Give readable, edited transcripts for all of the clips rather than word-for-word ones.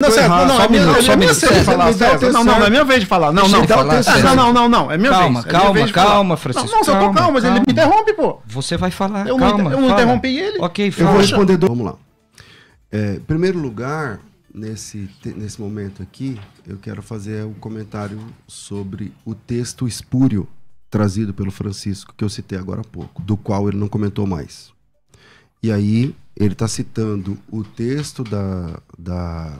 Não, César, não, é minha vez de falar, César. Não, é minha vez de falar. Não, é minha vez. Calma, Francisco. Não, eu tô calmo, mas ele me interrompe, pô. Você vai falar, eu não interrompi ele. Ok, fala. Eu vou responder. Vamos lá. Em primeiro lugar, nesse momento aqui, eu quero fazer um comentário sobre o texto espúrio trazido pelo Francisco, que eu citei agora há pouco, do qual ele não comentou mais. E aí, ele está citando o texto da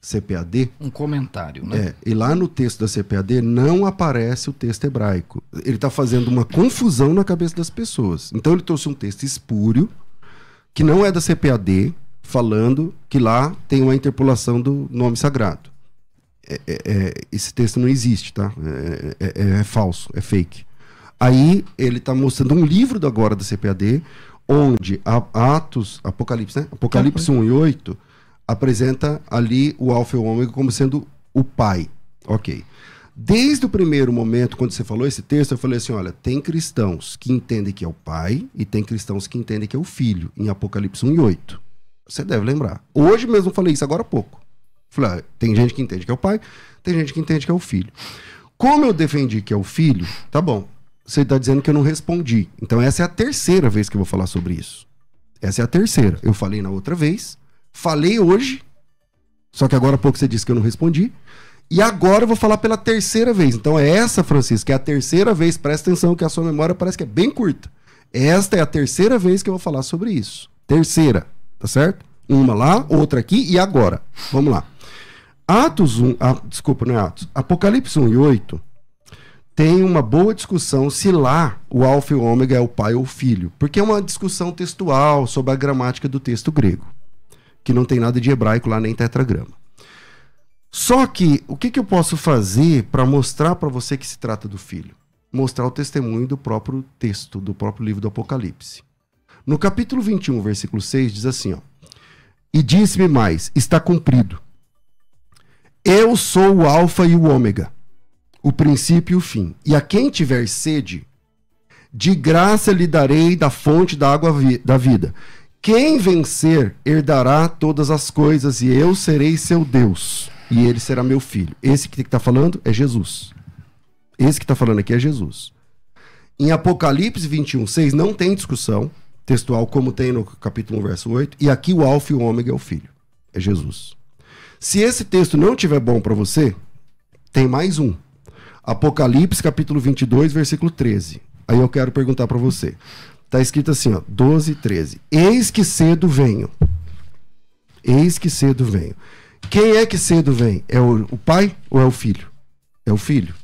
CPAD. Um comentário, né? E lá no texto da CPAD não aparece o texto hebraico. Ele está fazendo uma confusão na cabeça das pessoas. Então ele trouxe um texto espúrio, que não é da CPAD, falando que lá tem uma interpolação do nome sagrado. Esse texto não existe, tá? É falso, é fake. Aí ele está mostrando um livro agora da CPAD, onde Apocalipse, né? Apocalipse 1 e 8 apresenta ali o Alfa e o Ômega como sendo o Pai. Ok. Desde o primeiro momento, quando você falou esse texto, eu falei assim, olha, tem cristãos que entendem que é o Pai e tem cristãos que entendem que é o Filho, em Apocalipse 1 e 8. Você deve lembrar. Hoje mesmo eu falei isso agora há pouco. Falei, tem gente que entende que é o Pai, tem gente que entende que é o Filho. Como eu defendi que é o Filho, tá bom. Você está dizendo que eu não respondi. Então essa é a terceira vez que eu vou falar sobre isso. Essa é a terceira. Eu falei na outra vez, falei hoje, só que agora há pouco você disse que eu não respondi. E agora eu vou falar pela terceira vez. Então é essa, Francisco, que é a terceira vez. Presta atenção que a sua memória parece que é bem curta. Esta é a terceira vez que eu vou falar sobre isso. Terceira, tá certo? Uma lá, outra aqui e agora. Vamos lá. Apocalipse 1 e 8 tem uma boa discussão se lá o Alfa e o Ômega é o Pai ou o Filho. Porque é uma discussão textual sobre a gramática do texto grego, que não tem nada de hebraico lá, nem tetragrama. Só que, o que eu posso fazer para mostrar para você que se trata do Filho? Mostrar o testemunho do próprio texto, do próprio livro do Apocalipse. No capítulo 21, versículo 6, diz assim, ó, e disse-me mais, está cumprido. Eu sou o Alfa e o Ômega, o princípio e o fim. E a quem tiver sede, de graça lhe darei da fonte da água da vida. Quem vencer, herdará todas as coisas, e eu serei seu Deus, e ele será meu filho. Esse que está falando é Jesus. Esse que está falando aqui é Jesus. Em Apocalipse 21, 6, não tem discussão textual como tem no capítulo 1, verso 8, e aqui o Alfa e o Ômega é o filho. É Jesus. Se esse texto não estiver bom para você, tem mais um. Apocalipse, capítulo 22, versículo 13. Aí eu quero perguntar para você. Está escrito assim, ó, 12 e 13. Eis que cedo venho. Eis que cedo venho. Quem é que cedo vem? É o pai ou é o filho? É o filho.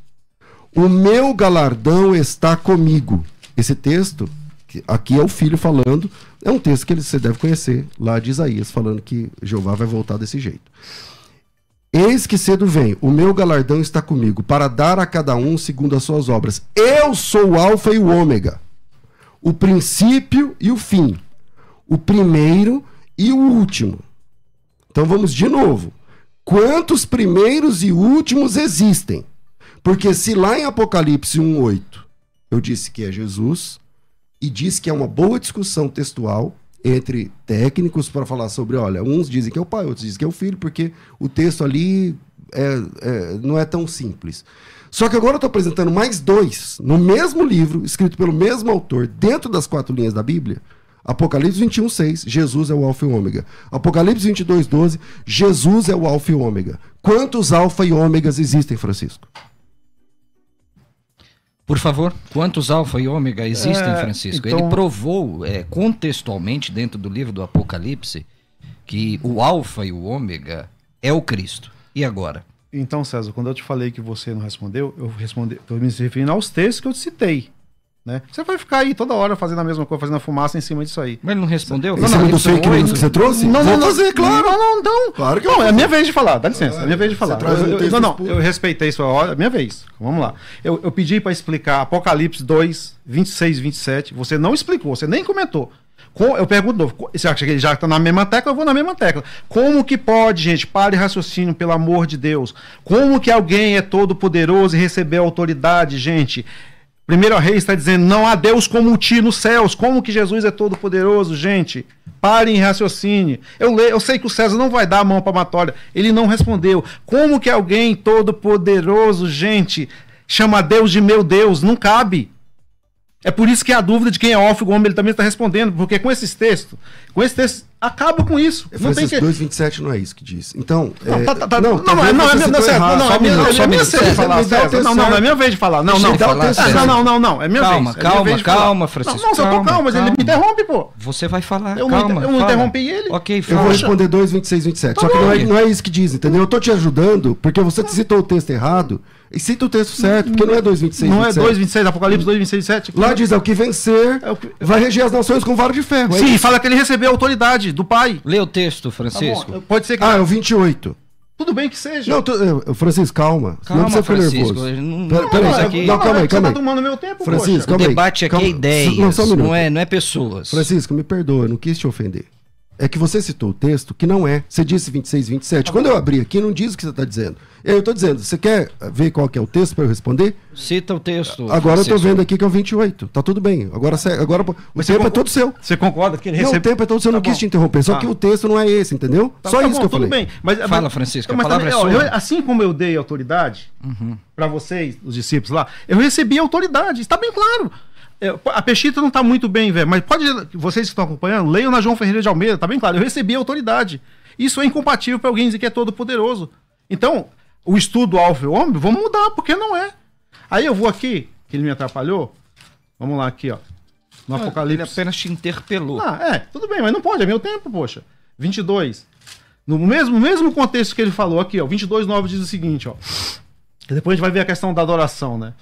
O meu galardão está comigo. Esse texto, aqui é o filho falando, é um texto que você deve conhecer, lá de Isaías, falando que Jeová vai voltar desse jeito. Eis que cedo venho, o meu galardão está comigo, para dar a cada um segundo as suas obras. Eu sou o Alfa e o Ômega, o princípio e o fim, o primeiro e o último. Então vamos de novo. Quantos primeiros e últimos existem? Porque se lá em Apocalipse 1:8 eu disse que é Jesus, e disse que é uma boa discussão textual entre técnicos para falar sobre, olha, uns dizem que é o pai, outros dizem que é o filho, porque o texto ali não é tão simples. Só que agora eu estou apresentando mais dois, no mesmo livro, escrito pelo mesmo autor, dentro das 4 linhas da Bíblia. Apocalipse 21:6, Jesus é o Alfa e o Ômega. Apocalipse 22:12, Jesus é o Alfa e o Ômega. Quantos Alfa e Ômegas existem, Francisco? Por favor, quantos Alfa e Ômega existem, Francisco? Então... Ele provou contextualmente dentdo do livro do Apocalipse que o Alfa e o Ômega é o Cristo. E agora? Então, César, quando eu te falei que você não respondeu, eu respondi, estou me referindo aos textos que eu te citei. Né? Você vai ficar aí toda hora fazendo a mesma coisa, fazendo a fumaça em cima disso aí. Mas ele não respondeu? Esse é do fake news que você trouxe? Não, vou fazer, claro. Não. Claro que não, é a minha vez de falar, dá licença, é a minha vez de falar. Eu respeitei isso, é a minha vez. Vamos lá. Eu pedi para explicar Apocalipse 2, 26 e 27, você não explicou, você nem comentou. Eu pergunto de novo, você acha que ele já está na mesma tecla? Eu vou na mesma tecla. Como que pode, gente, pare raciocínio, pelo amor de Deus. Como que alguém é todo poderoso e receber autoridade, gente? 1 Reis está dizendo, não há Deus como ti nos céus. Como que Jesus é todo poderoso, gente? Parem em raciocínio. Eu sei que o César não vai dar a mão palmatória. Ele não respondeu. Como que alguém todo poderoso, gente, chama Deus de meu Deus? Não cabe. É por isso que a dúvida de quem é Alfa e Ômega, ele também está respondendo, porque com esses textos, acaba com isso. Não tem que... 2,27 não é isso que diz. Então, não é minha vez de falar, César. Não, é minha vez de falar. Não, é minha vez. Calma, Francisco. Não, se eu tô calmo, mas ele me interrompe, pô. Você vai falar, eu não interrompi ele. Ok, eu vou responder 2,26, 27. Só que não é isso que diz, entendeu? Eu tô te ajudando, porque você citou o texto errado. E cita o texto certo, porque não é 2,26. Não é 2,26, Apocalipse 2,26, 27. Lá diz, o que vencer vai reger as nações com vara de ferro. Sim, fala que ele recebeu a autoridade do Pai. Lê o texto, Francisco. Tá, pode ser que... é o 28. Tudo bem que seja. Não, Francisco, calma. Calma, não precisa ficar Francisco. nervoso. Calma aí. Você tá tomando meu tempo, Francisco, o debate aqui é ideias, não é pessoas. Francisco, me perdoa, eu não quis te ofender. É que você citou o texto que não é. Você disse 26, 27. Quando eu abri aqui, não diz o que você está dizendo. Eu estou dizendo, você quer ver qual que é o texto para eu responder? Cita o texto. Agora Francisco. Eu estou vendo aqui que é o 28. Tá tudo bem. Agora o tempo é todo seu. Você concorda que ele recebeu? Não, o tempo é todo seu. Eu não quis te interromper. Só que o texto não é esse, entendeu? Só isso que eu falei. Tudo bem. Fala, Francisco. A palavra é sua. Assim como eu dei autoridade para vocês, os discípulos lá, eu recebi autoridade. Está bem claro. A Peixita não está muito bem, velho, mas vocês que estão acompanhando, leiam na João Ferreira de Almeida, tá bem claro, eu recebi a autoridade. Isso é incompatível para alguém dizer que é todo poderoso. Então, o estudo Alfa e Ômega, vamos mudar, porque não é. Aí eu vou aqui, que ele me atrapalhou, vamos lá aqui, ó, no Apocalipse. Ele apenas te interpelou. Tudo bem, mas não pode, é meu tempo, poxa. 22. No mesmo contexto que ele falou aqui, ó, 22:9 diz o seguinte, ó. Depois a gente vai ver a questão da adoração, né?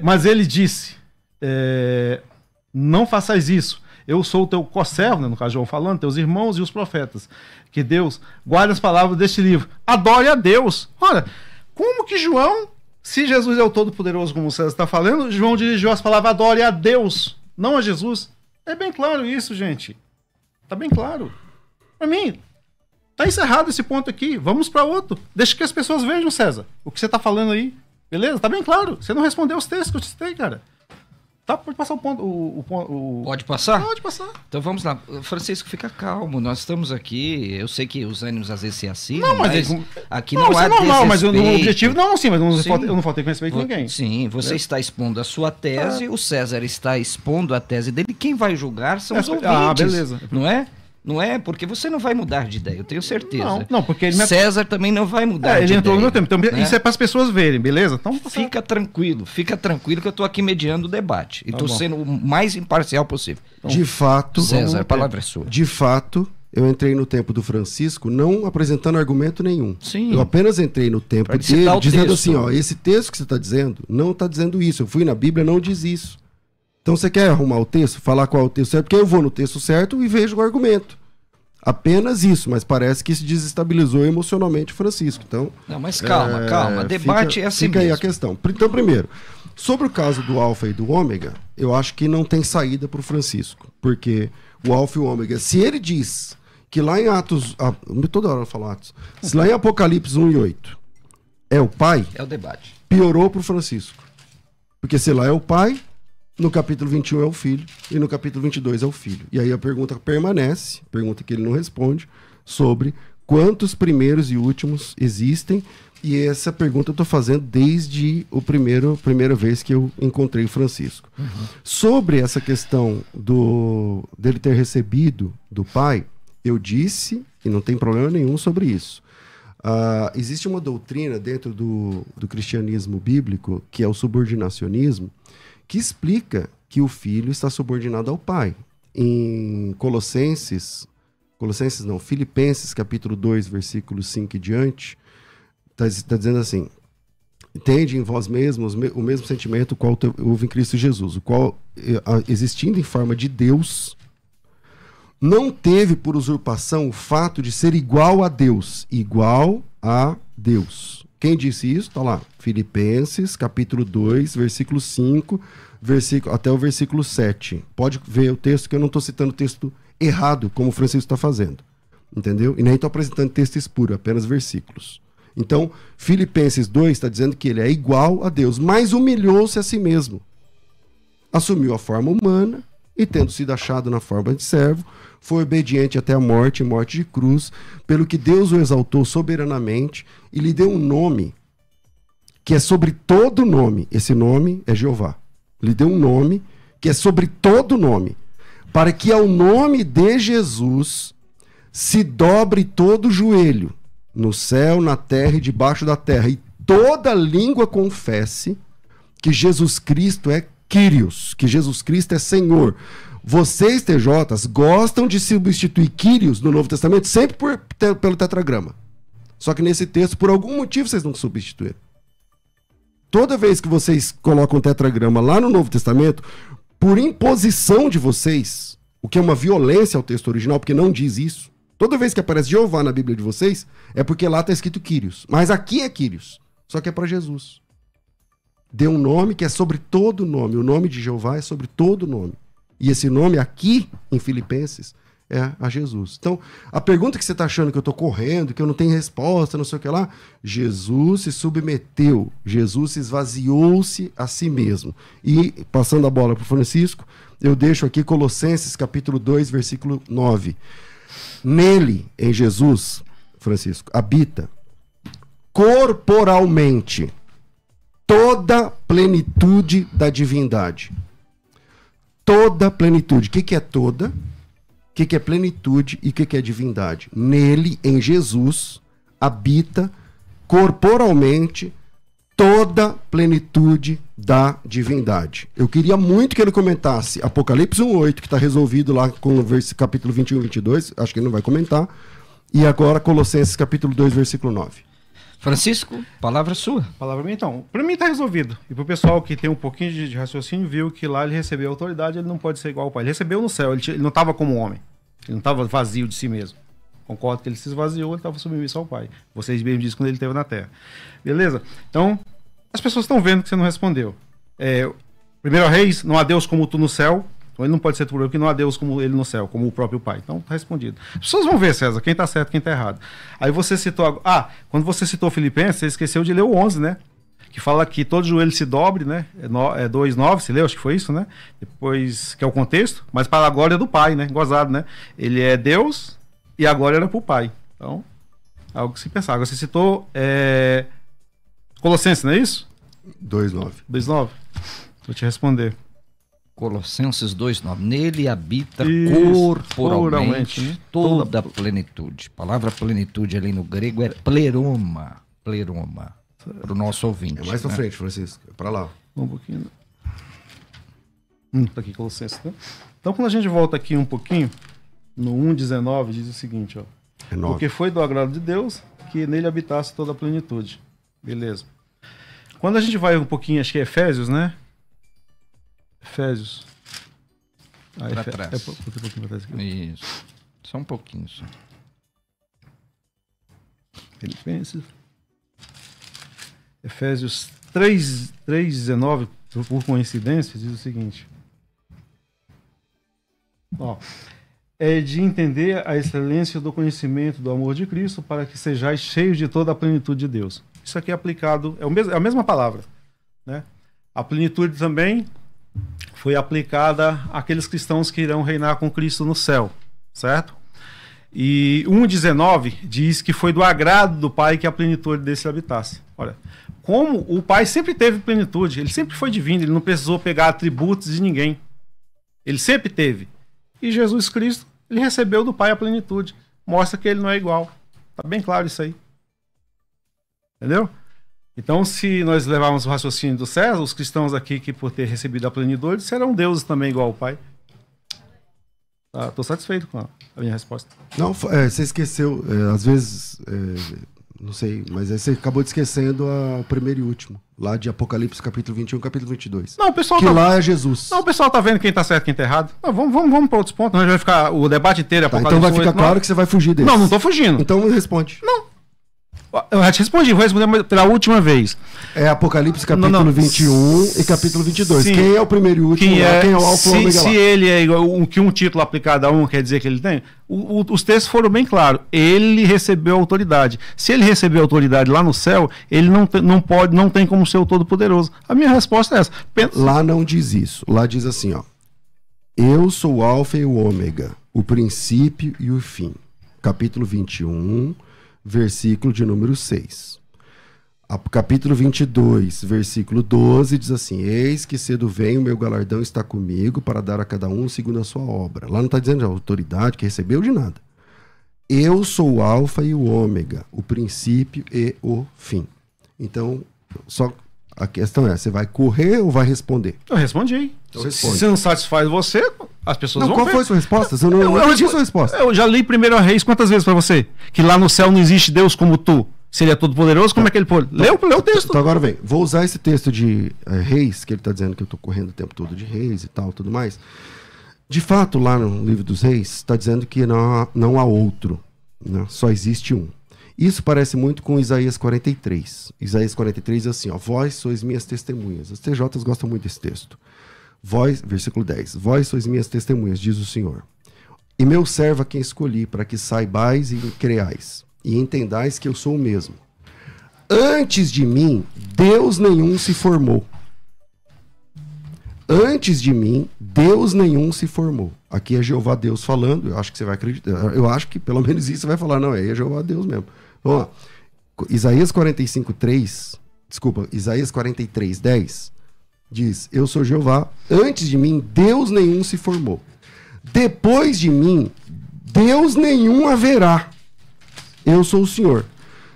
Mas ele disse... não façais isso. Eu sou o teu conservo, né, no caso João falando, teus irmãos e os profetas. Que Deus guarde as palavras deste livro. Adore a Deus. Olha, como que João, se Jesus é o Todo-Poderoso, como o César está falando, João dirigiu as palavras adore a Deus, não a Jesus. É bem claro isso, gente. Tá bem claro. Para mim, tá encerrado esse ponto aqui. Vamos para outro. Deixa que as pessoas vejam, César, o que você tá falando aí. Beleza? Tá bem claro. Você não respondeu os textos que eu te citei, cara. Tá, pode passar o ponto. Pode passar? Pode passar. Então vamos lá. Francisco, fica calmo. Nós estamos aqui. Eu sei que os ânimos às vezes se assinam, mas aqui não há normal, mas o objetivo... eu não faltei com respeito a ninguém. Sim, você está expondo a sua tese, o César está expondo a tese dele. Quem vai julgar são os ouvintes. Beleza. Não é? Não é? Porque você não vai mudar de ideia, eu tenho certeza. Não, porque ele... César também não vai mudar de ideia. Ele entrou no meu tempo. Então, isso é para as pessoas verem, beleza? Então, fica tranquilo que eu estou aqui mediando o debate. E estou sendo o mais imparcial possível. Então, de fato... César, a palavra é sua. De fato, eu entrei no tempo do Francisco não apresentando argumento nenhum. Sim. Eu apenas entrei no tempo dele dizendo assim, ó, esse texto que você está dizendo não está dizendo isso. Eu fui na Bíblia, não diz isso. Então você quer arrumar o texto, falar qual é o texto certo, porque eu vou no texto certo e vejo o argumento. Apenas isso, mas parece que isso desestabilizou emocionalmente o Francisco. Então, não, mas calma. Debate é assim fica mesmo. Aí a questão. Então, primeiro, sobre o caso do Alfa e do Ômega, eu acho que não tem saída para o Francisco. Porque o Alfa e o Ômega, se ele diz que lá em Atos... toda hora eu falo Atos. Se lá em Apocalipse 1:8 é o Pai... É o debate. Piorou para o Francisco. Porque se lá é o Pai... No capítulo 21 é o Filho, e no capítulo 22 é o Filho. E aí a pergunta permanece, pergunta que ele não responde, sobre quantos primeiros e últimos existem, e essa pergunta eu estou fazendo desde a primeira vez que eu encontrei o Francisco. Sobre essa questão dele ter recebido do Pai, eu disse, e não tem problema nenhum sobre isso, existe uma doutrina dentro do cristianismo bíblico, que é o subordinacionismo, que explica que o filho está subordinado ao pai. Em Filipenses, capítulo 2, versículos 5 e diante, está dizendo assim, tende em vós mesmos o mesmo sentimento qual houve em Cristo Jesus, o qual, existindo em forma de Deus, não teve por usurpação o fato de ser igual a Deus. Quem disse isso? Está lá. Filipenses, capítulo 2, versículo 5, até o versículo 7. Pode ver o texto, que eu não estou citando o texto errado, como o Francisco está fazendo. Entendeu? E nem estou apresentando texto espuro, apenas versículos. Então, Filipenses 2 está dizendo que ele é igual a Deus, mas humilhou-se a si mesmo. assumiu a forma humana e, tendo sido achado na forma de servo, foi obediente até a morte de cruz, pelo que Deus o exaltou soberanamente e lhe deu um nome que é sobre todo nome. Esse nome é Jeová. Lhe deu um nome que é sobre todo nome, para que ao nome de Jesus se dobre todo joelho, no céu, na terra e debaixo da terra, e toda língua confesse que Jesus Cristo é Kyrios, que Jesus Cristo é Senhor. Vocês, TJs, gostam de substituir Kyrios no Novo Testamento sempre pelo tetragrama. Só que nesse texto, por algum motivo, vocês não substituíram. Toda vez que vocês colocam tetragrama lá no Novo Testamento, por imposição de vocês, o que é uma violência ao texto original, porque não diz isso, toda vez que aparece Jeová na Bíblia de vocês, é porque lá está escrito Kyrios. Mas aqui é Kyrios, só que é para Jesus. Deu um nome que é sobre todo nome. O nome de Jeová é sobre todo nome. E esse nome aqui, em Filipenses, é a Jesus. Então, a pergunta que você está achando que eu estou correndo, que eu não tenho resposta, não sei o que lá, Jesus se submeteu, Jesus se esvaziou-se a si mesmo. E, passando a bola para o Francisco, eu deixo aqui Colossenses capítulo 2, versículo 9. Nele, em Jesus, Francisco, habita corporalmente toda plenitude da divindade. Toda plenitude. O que é toda? O que é plenitude e o que é divindade? Nele, em Jesus, habita corporalmente toda plenitude da divindade. Eu queria muito que ele comentasse Apocalipse 1:8, que está resolvido lá com o capítulo 21 e 22, acho que ele não vai comentar, e agora Colossenses capítulo 2, versículo 9. Francisco, palavra sua. Palavra minha, então. Para mim está resolvido. E para o pessoal que tem um pouquinho de raciocínio, viu que lá ele recebeu a autoridade, ele não pode ser igual ao Pai. Ele recebeu no céu, ele não estava como homem. Ele não estava vazio de si mesmo. Concordo que ele se esvaziou, ele estava submisso ao Pai. Vocês mesmos dizem quando ele esteve na Terra. Beleza? Então, as pessoas estão vendo que você não respondeu. Primeiro Reis, não há Deus como tu no céu. Então ele não pode ser tu, porque não há Deus como ele no céu, como o próprio Pai. Então está respondido. As pessoas vão ver, César, quem está certo, quem está errado. Aí você citou... quando você citou Filipenses, você esqueceu de ler o 11, né? Que fala que todo joelho se dobre, né? É 2:9, você leu? Acho que foi isso, né? Depois, que é o contexto, mas para a glória do Pai, né? Gozado, né? Ele é Deus e a glória era para o Pai. Então, algo que se pensar. Agora você citou Colossenses, não é isso? 2:9. 2:9. Vou te responder. Colossenses 2:9. Nele habita corporalmente né? toda a plenitude. A palavra plenitude ali no grego é pleroma. Pleroma. Para o nosso ouvinte. É mais pra frente, Francisco. É para lá. Um pouquinho. Tá aqui, Colossenses, né? Então, quando a gente volta aqui um pouquinho, no 1:19, diz o seguinte, ó. Porque foi do agrado de Deus que nele habitasse toda a plenitude. Beleza. Quando a gente vai um pouquinho, acho que é Efésios, né? Efésios. Para trás. Isso. Só um pouquinho. Só. Filipenses. Efésios 3:19, por coincidência, diz o seguinte. É de entender a excelência do conhecimento do amor de Cristo para que sejais cheios de toda a plenitude de Deus. Isso aqui é aplicado, é a mesma palavra, né? A plenitude também foi aplicada àqueles cristãos que irão reinar com Cristo no céu, certo? E 1:19 diz que foi do agrado do Pai que a plenitude desse habitasse. Olha, como o Pai sempre teve plenitude, ele sempre foi divino, ele não precisou pegar atributos de ninguém. Ele sempre teve. E Jesus Cristo, ele recebeu do Pai a plenitude. Mostra que ele não é igual. Tá bem claro isso aí. Entendeu? Então, se nós levarmos o raciocínio do César, os cristãos aqui que por ter recebido a plenitude serão deuses também igual ao Pai. Estou satisfeito com a minha resposta. Não, você esqueceu, às vezes, não sei, mas você acabou de esquecendo o primeiro e último, lá de Apocalipse capítulo 21, capítulo 22. Não, o pessoal que lá é Jesus. Não, o pessoal tá vendo quem tá certo e quem tá errado. Não, vamos para outros pontos, nós vai ficar o debate inteiro Apocalipse. Então vai ficar claro que você vai fugir desse. Não tô fugindo. Então responde. Não. Eu já te respondi, vou responder pela última vez. É Apocalipse capítulo 21 e capítulo 22. Sim. Quem é o primeiro e último? Quem é o Alfa e Ômega lá? Se ele é igual, que um título aplicado a um quer dizer que ele tem? Os textos foram bem claros. Ele recebeu autoridade. Se ele recebeu autoridade lá no céu, ele não tem como ser o Todo-Poderoso. A minha resposta é essa. Lá não diz isso. Lá diz assim, ó. Eu sou o Alfa e o Ômega, o princípio e o fim. Capítulo 21, versículo de número 6. Capítulo 22, versículo 12, diz assim: eis que cedo vem, o meu galardão está comigo para dar a cada um segundo a sua obra. Lá não está dizendo de autoridade que recebeu de nada. Eu sou o Alfa e o Ômega, o princípio e o fim. Então, só a questão é, você vai correr ou vai responder? Eu respondi. Se não satisfaz você, as pessoas vão ver. Qual foi a sua resposta? Eu não disse a sua resposta. Eu já li 1 Reis quantas vezes para você? Que lá no céu não existe Deus como tu. Se ele é todo poderoso, como é que ele pode? Leu o texto. Então agora vem. Vou usar esse texto de Reis, que ele está dizendo que eu estou correndo o tempo todo de Reis e tal, tudo mais. De fato, lá no livro dos Reis, está dizendo que não há outro. Né? Só existe um. Isso parece muito com Isaías 43. Isaías 43 diz assim, ó, vós sois minhas testemunhas. As TJs gostam muito desse texto. Vós, versículo 10. Vós sois minhas testemunhas, diz o Senhor. E meu servo a quem escolhi, para que saibais e creais. E entendais que eu sou o mesmo. Antes de mim, Deus nenhum se formou. Antes de mim, Deus nenhum se formou. Aqui é Jeová Deus falando, eu acho que você vai acreditar. Eu acho que pelo menos isso você vai falar, não, é Jeová Deus mesmo. Vamos lá. Isaías 43, 10 diz, eu sou Jeová, antes de mim, Deus nenhum se formou. Depois de mim, Deus nenhum haverá. Eu sou o Senhor.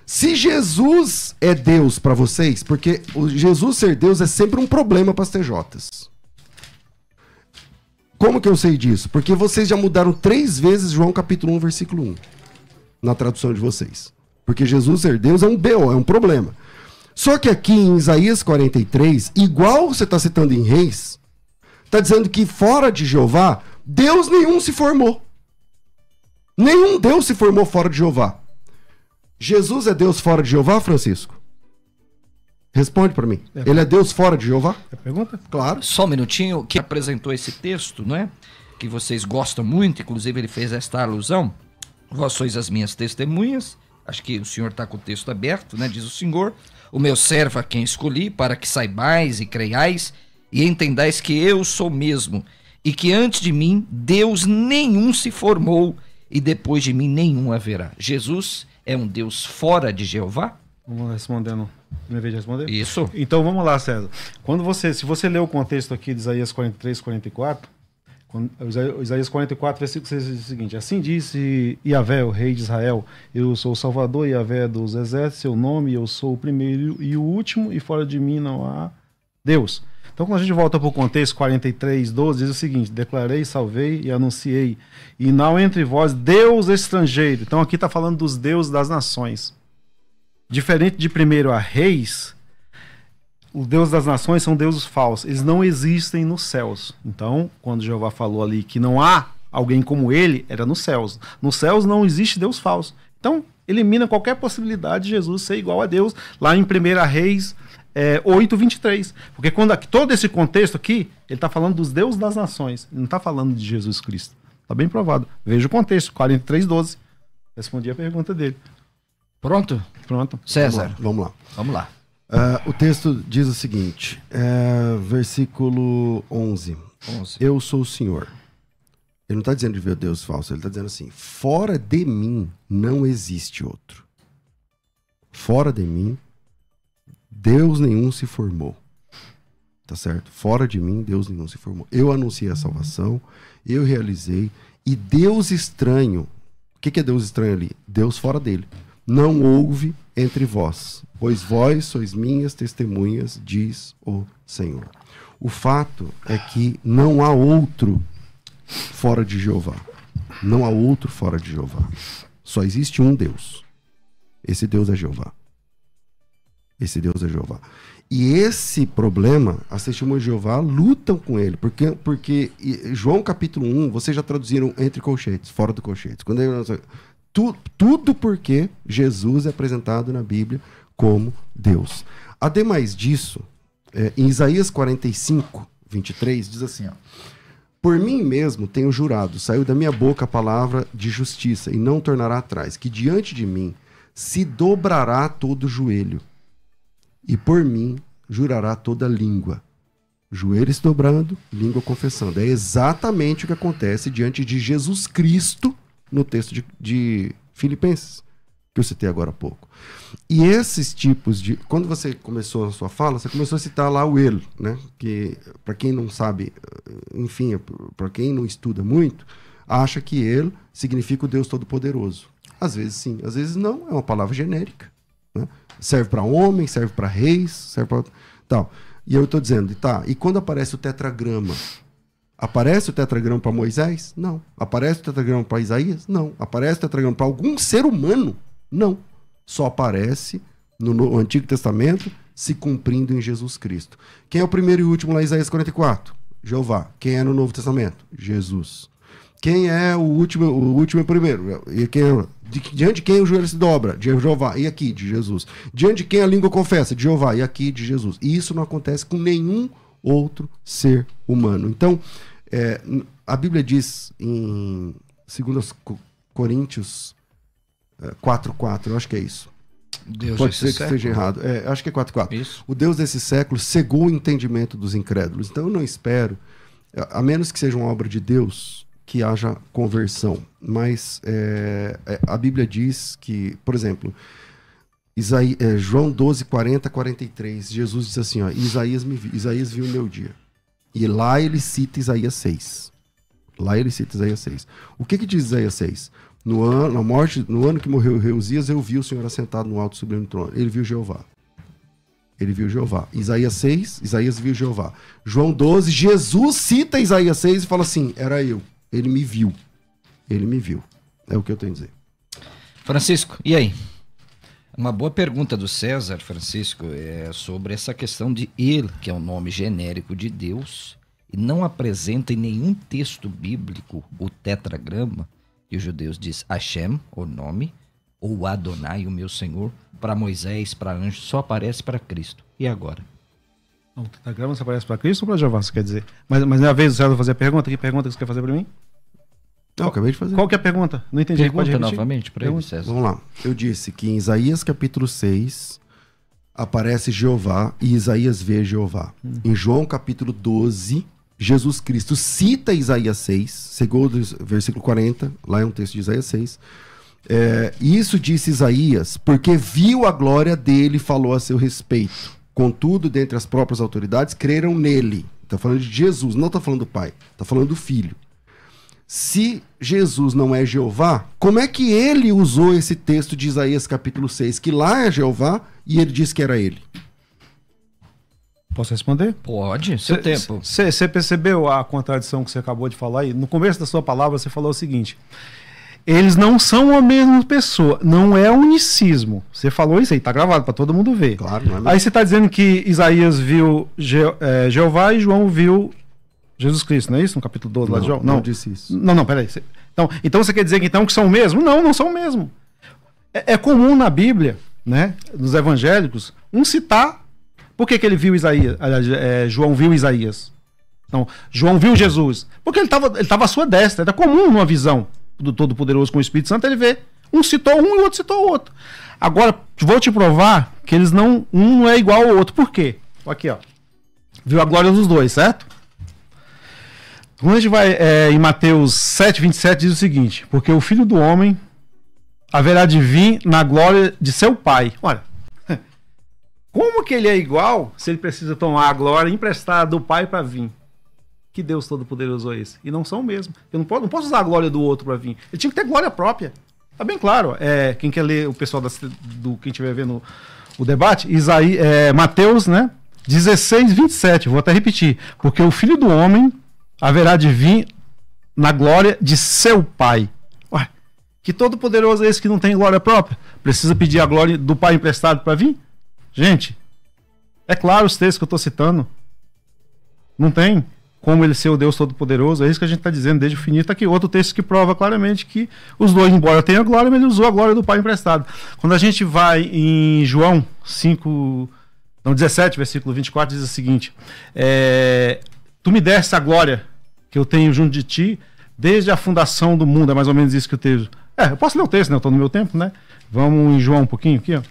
Se Jesus é Deus para vocês, porque o Jesus ser Deus é sempre um problema para as TJs. Como que eu sei disso? Porque vocês já mudaram 3 vezes João capítulo 1, versículo 1. Na tradução de vocês. Porque Jesus ser Deus é um BO, é um problema. Só que aqui em Isaías 43, igual você está citando em Reis, está dizendo que fora de Jeová, Deus nenhum se formou. Nenhum Deus se formou fora de Jeová. Jesus é Deus fora de Jeová, Francisco? Responde para mim. Ele é Deus fora de Jeová? É pergunta? Claro. Só um minutinho, que apresentou esse texto, não é? Que vocês gostam muito, inclusive ele fez esta alusão. Vós sois as minhas testemunhas. Acho que o senhor está com o texto aberto, né? Diz o Senhor, o meu servo a quem escolhi, para que saibais e creiais e entendais que eu sou mesmo, e que antes de mim Deus nenhum se formou, e depois de mim nenhum haverá. Jesus é um Deus fora de Jeová? Vamos respondendo. Minha vez de responder? Isso. Então vamos lá, César. Se você ler o contexto aqui de Isaías 43, 44, Isaías 44, versículo 6 diz o seguinte: assim disse Yahvé, o rei de Israel, eu sou o Salvador, Yahvé dos exércitos, seu nome, eu sou o primeiro e o último, e fora de mim não há Deus. Então, quando a gente volta para o contexto 43, 12, diz o seguinte: declarei, salvei e anunciei, e não entre vós Deus estrangeiro. Então, aqui está falando dos deuses das nações. Diferente de 1 Reis, os deuses das nações são deuses falsos. Eles não existem nos céus. Então, quando Jeová falou ali que não há alguém como ele, era nos céus. Nos céus não existe Deus falso. Então, elimina qualquer possibilidade de Jesus ser igual a Deus, lá em 1 Reis 8:23. Porque quando todo esse contexto aqui, ele está falando dos deuses das nações. Ele não está falando de Jesus Cristo. Está bem provado. Veja o contexto, 43:12. Respondi a pergunta dele. Pronto? Pronto. César. Vamos lá. Vamos lá. O texto diz o seguinte, versículo 11. Eu sou o Senhor. Ele não está dizendo de ver Deus falso, ele está dizendo assim, fora de mim não existe outro. Fora de mim, Deus nenhum se formou. Tá certo? Fora de mim, Deus nenhum se formou. Eu anunciei a salvação, eu realizei, e Deus estranho, o que é Deus estranho ali? Deus fora dele. Não houve entre vós, pois vós sois minhas testemunhas, diz o Senhor. O fato é que não há outro fora de Jeová. Não há outro fora de Jeová. Só existe um Deus. Esse Deus é Jeová. Esse Deus é Jeová. E esse problema, as testemunhas de Jeová lutam com ele. Porque João capítulo 1, vocês já traduziram entre colchetes, fora do colchetes. Quando ele... Tudo porque Jesus é apresentado na Bíblia como Deus. Ademais disso, em Isaías 45, 23, diz assim, ó, Por mim mesmo tenho jurado, saiu da minha boca a palavra de justiça, e não tornará atrás, que diante de mim se dobrará todo joelho, e por mim jurará toda língua. Joelho se dobrando, língua confessando. É exatamente o que acontece diante de Jesus Cristo no texto de Filipenses, que eu citei agora há pouco. E esses tipos de... Quando você começou a sua fala, você começou a citar lá o ele, né? Que, para quem não sabe, enfim, para quem não estuda muito, acha que ele significa o Deus Todo-Poderoso. Às vezes sim, às vezes não. É uma palavra genérica, né? Serve para homem, serve para reis, serve para... tal. E eu estou dizendo, tá, e quando aparece o tetragrama? Aparece o tetragrama para Moisés? Não. Aparece o tetragrama para Isaías? Não. Aparece o tetragrama para algum ser humano? Não. Só aparece no Antigo Testamento se cumprindo em Jesus Cristo. Quem é o primeiro e último lá em Isaías 44? Jeová. Quem é no Novo Testamento? Jesus. Quem é o último e o primeiro? E quem é, diante de quem o joelho se dobra? De Jeová. E aqui, de Jesus. Diante de quem a língua confessa? De Jeová. E aqui, de Jesus. E isso não acontece com nenhum outro ser humano. Então, a Bíblia diz em 2 Coríntios 4:4, eu acho que é isso. Deus Pode ser que esteja errado. Acho que é 4:4. O Deus desse século cegou o entendimento dos incrédulos. Então eu não espero, a menos que seja uma obra de Deus, que haja conversão. Mas a Bíblia diz que, por exemplo, João 12:40-43, Jesus diz assim, ó, Isaías viu o meu dia. E lá ele cita Isaías 6. O que diz Isaías 6? No ano que morreu o rei Uzias, eu vi o Senhor assentado no alto sublime trono. Ele viu Jeová. Isaías 6, Isaías viu Jeová. João 12, Jesus cita Isaías 6 e fala assim, era eu. Ele me viu. É o que eu tenho a dizer. Francisco, e aí? Uma boa pergunta do César, Francisco, é sobre essa questão de ele, que é um nome genérico de Deus, e não apresenta em nenhum texto bíblico o tetragrama, que os judeus diz Hashem, o nome, ou Adonai, o meu Senhor, para Moisés, para anjo, só aparece para Cristo. E agora? O tetragrama só aparece para Cristo ou para Jeová, você quer dizer? Mas não é a vez do César fazer a pergunta? Que pergunta que você quer fazer para mim? Não, acabei de fazer. Qual que é a pergunta? Não entendi. Pergunta novamente para ele, César. Vamos lá. Eu disse que em Isaías capítulo 6 aparece Jeová e Isaías vê Jeová. Em João capítulo 12, Jesus Cristo cita Isaías 6, segundo o versículo 40, lá é um texto de Isaías 6. Isso disse Isaías, porque viu a glória dele e falou a seu respeito. Contudo, dentre as próprias autoridades, creram nele. Está falando de Jesus, não está falando do Pai, está falando do Filho. Se Jesus não é Jeová, como é que ele usou esse texto de Isaías capítulo 6, que lá é Jeová, e ele disse que era ele? Posso responder? Pode, seu tempo. Você percebeu a contradição que você acabou de falar aí? No começo da sua palavra você falou o seguinte, eles não são a mesma pessoa, não é unicismo. Você falou isso aí, tá gravado para todo mundo ver. Claro, não é mesmo. Aí você está dizendo que Isaías viu Jeová e João viu Jesus Cristo, não é isso? No capítulo 12 lá de João? Não disse isso. Não, peraí. Então você quer dizer que são o mesmo? Não são o mesmo. É comum na Bíblia, né, nos evangélicos, citar. Por que ele viu Isaías? João viu Isaías. Não, João viu Jesus. Porque ele estava à sua destra. Era comum numa visão do Todo-Poderoso com o Espírito Santo ele ver. Um citou um e o outro citou o outro. Agora, vou te provar que eles um não é igual ao outro. Por quê? Aqui, ó. Viu a glória dos dois, certo? Quando a gente vai em Mateus 7:27, diz o seguinte, porque o Filho do Homem haverá de vir na glória de seu Pai. Olha, como que ele é igual se ele precisa tomar a glória emprestada do Pai para vir? Que Deus Todo-Poderoso é esse? E não são o mesmo. Eu não posso usar a glória do outro para vir. Ele tinha que ter glória própria. Tá bem claro. Quem quer ler, o pessoal quem estiver vendo o debate, Mateus, né? 16:27, vou até repetir. Porque o Filho do Homem haverá de vir na glória de seu Pai. Ué, que Todo-Poderoso é esse que não tem glória própria? Precisa pedir a glória do Pai emprestado para vir? Gente, é claro os textos que eu estou citando. Não tem como ele ser o Deus Todo-Poderoso. É isso que a gente está dizendo desde o finito. Tá aqui outro texto que prova claramente que os dois, embora tenham glória, mas ele usou a glória do Pai emprestado. Quando a gente vai em João 17, versículo 24, diz o seguinte, tu me deste a glória que eu tenho junto de ti desde a fundação do mundo. É mais ou menos isso que eu tenho. Eu posso ler o texto, né? Eu estou no meu tempo, né? Vamos em João um pouquinho aqui, ó.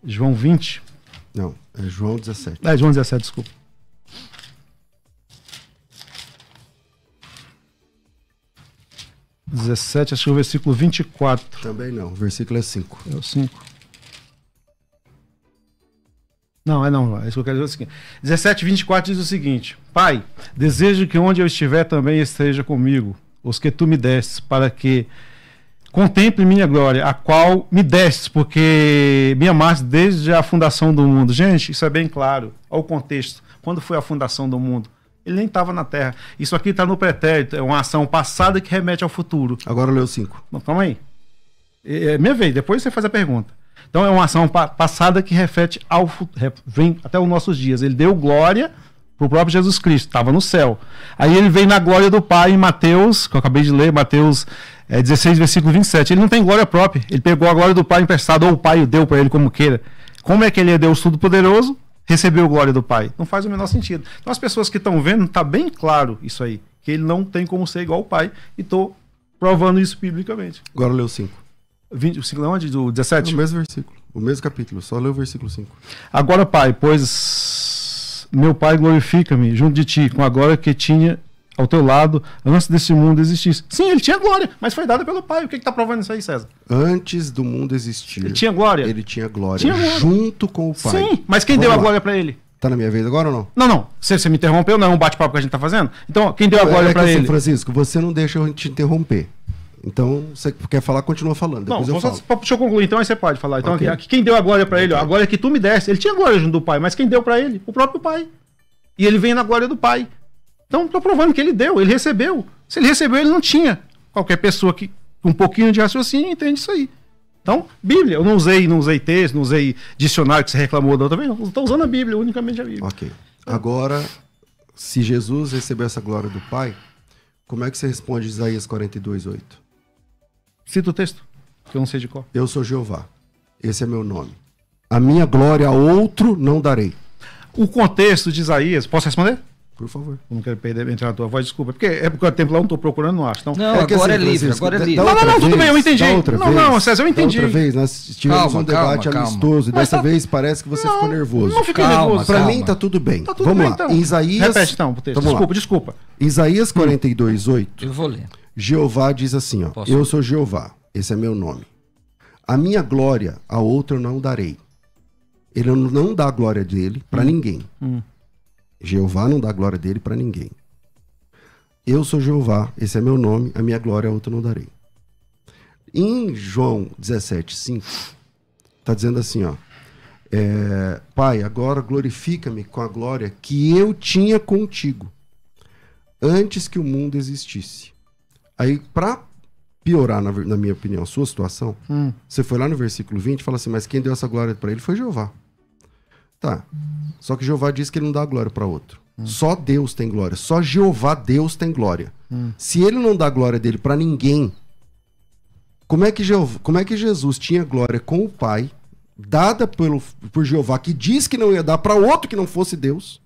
João 20. Não, é João 17. João 17, desculpa. Acho que é o versículo 24. Também não, o versículo é 5. É o 5. Não, é isso que eu quero dizer. É o seguinte. 17, 24 diz o seguinte: Pai, desejo que onde eu estiver também esteja comigo, os que tu me destes, para que contemple minha glória, a qual me destes, porque me amaste desde a fundação do mundo. Gente, isso é bem claro. Olha o contexto. Quando foi a fundação do mundo? Ele nem estava na Terra. Isso aqui está no pretérito. É uma ação passada que remete ao futuro. Agora leu 5. Calma aí. É minha vez. Depois você faz a pergunta. Então é uma ação passada que reflete vem até os nossos dias. Ele deu glória para o próprio Jesus Cristo. Estava no céu. Aí ele vem na glória do Pai em Mateus, que eu acabei de ler, Mateus 16, versículo 27. Ele não tem glória própria. Ele pegou a glória do Pai emprestada, ou o Pai o deu para ele como queira. Como é que ele é Deus Todo-Poderoso? Recebeu glória do Pai. Não faz o menor sentido. Então as pessoas que estão vendo, está bem claro isso aí, que ele não tem como ser igual ao Pai, e estou provando isso biblicamente. Agora leu 5. 25, onde? Do 17? O mesmo versículo, o mesmo capítulo, só leu o versículo 5. Agora, Pai, pois meu Pai glorifica-me junto de ti, com a glória que tinha ao teu lado antes desse mundo existisse. Sim, ele tinha glória, mas foi dada pelo Pai. O que está provando isso aí, César? Antes do mundo existir. Ele tinha glória? Ele tinha glória. Junto com o Pai. Sim, mas quem deu a glória para ele? Tá na minha vez agora ou não? Não. Você me interrompeu, não é um bate-papo que a gente está fazendo? Então, quem deu a glória para ele? Francisco, você não deixa eu te interromper. Então, você quer falar, continua falando. Depois eu falo. Deixa eu concluir, então aí você pode falar. Então, okay. Quem deu a glória para ele? A glória que tu me deste. Ele tinha glória junto do Pai, mas quem deu para ele? O próprio Pai. E ele vem na glória do Pai. Então, estou provando que ele deu, ele recebeu. Se ele recebeu, ele não tinha. Qualquer pessoa que com um pouquinho de raciocínio entende isso aí. Então, Bíblia. Eu não usei texto, não usei dicionário que você reclamou da outra vez. Não, estou usando a Bíblia, unicamente a Bíblia. Ok. Agora, se Jesus recebeu essa glória do Pai, como é que você responde Isaías 42:8? Cita o texto, que eu não sei de qual. Eu sou Jeová, esse é meu nome. A minha glória a outro não darei. O contexto de Isaías, posso responder? Por favor. Eu não quero perder entrar na tua voz, desculpa. Porque é porque o tempo lá eu não estou procurando, não acho. Então, não, agora é livre, agora é livre. Não, tudo bem, eu entendi. Não, César, eu entendi. Outra vez, nós tivemos um debate amistoso e dessa vez parece que você ficou nervoso. Não fiquei nervoso. Pra mim tá tudo bem. Tá tudo Vamos bem, lá. então. Em Isaías... Repete então, o texto. Desculpa. Isaías 42:8. Eu vou ler. Jeová diz assim, ó. Eu sou Jeová, esse é meu nome. A minha glória a outro não darei. Ele não dá a glória dele para ninguém. Jeová não dá a glória dele para ninguém. Eu sou Jeová, esse é meu nome, a minha glória a outro não darei. Em João 17:5, está dizendo assim, ó. Pai, agora glorifica-me com a glória que eu tinha contigo, antes que o mundo existisse. Aí, para piorar, na minha opinião, a sua situação, você foi lá no versículo 20 e fala assim, mas quem deu essa glória para ele foi Jeová. Tá. Só que Jeová diz que ele não dá glória para outro. Só Deus tem glória. Só Jeová Deus tem glória. Se ele não dá a glória dele para ninguém, como é que Jesus tinha glória com o Pai, dada por Jeová, que diz que não ia dar para outro que não fosse Deus?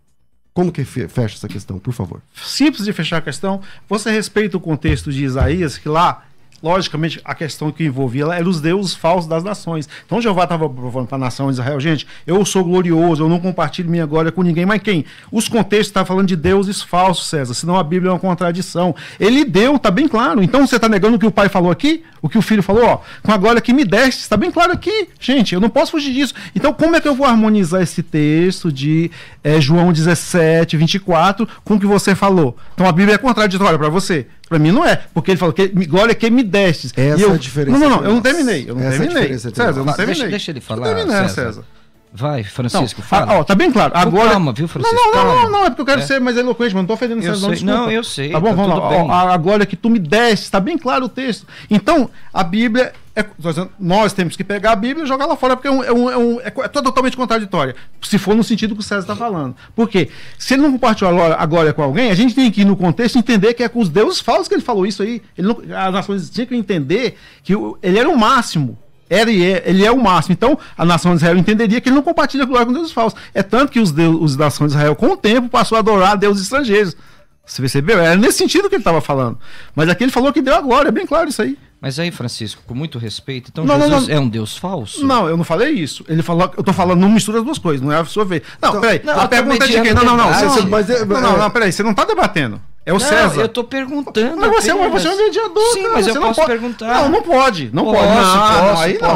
Como que fecha essa questão, por favor? Simples de fechar a questão. Você respeita o contexto de Isaías, que lá, logicamente, a questão que envolvia lá era os deuses falsos das nações. Então Jeová estava provando para a nação de Israel, gente, eu sou glorioso, eu não compartilho minha glória com ninguém, mas quem? Os contextos estavam falando de deuses falsos, César, senão a Bíblia é uma contradição. Ele deu, está bem claro. Então você está negando o que o pai falou aqui? O que o filho falou? Ó, com a glória que me deste, está bem claro aqui. Gente, eu não posso fugir disso. Então como é que eu vou harmonizar esse texto de João 17:24 com o que você falou? Então a Bíblia é contraditória para você? Para mim não é, porque ele falou que glória que me destes. Essa é a diferença. Não, eu não terminei. César, eu não terminei. Deixa ele falar. Não terminei, César. Vai, Francisco, fala. Tá bem claro. Agora... Calma, viu, Francisco? Não, é porque eu quero ser mais eloquente, mas não tô ofendendo César, não, desculpa. Não, eu sei. Tá bom, vamos lá. A glória que tu me deste, tá bem claro o texto. Então, a Bíblia, nós temos que pegar a Bíblia e jogar lá fora, porque é totalmente contraditória, se for no sentido que o César está falando. Por quê? Se ele não compartilhou a glória com alguém, a gente tem que ir no contexto e entender que é com os deuses falsos que ele falou isso aí. As nações tinham que entender que ele era o máximo. Ele é o máximo. Então, a nação de Israel entenderia que ele não compartilha glória com deuses falsos. É tanto que os nações de Israel, com o tempo, passou a adorar deuses estrangeiros. Você percebeu? Era nesse sentido que ele estava falando. Mas aqui ele falou que deu a glória, é bem claro isso aí. Mas aí, Francisco, com muito respeito, então Jesus é um Deus falso? Não, eu não falei isso. Ele falou, eu tô falando, não mistura as duas coisas, não é a sua vez. Não, então, peraí, a pergunta é de quem? Não, peraí, você não tá debatendo. É o César. Eu tô perguntando. Mas você é um mediador. Sim, mas eu posso perguntar. Não pode. Não pode.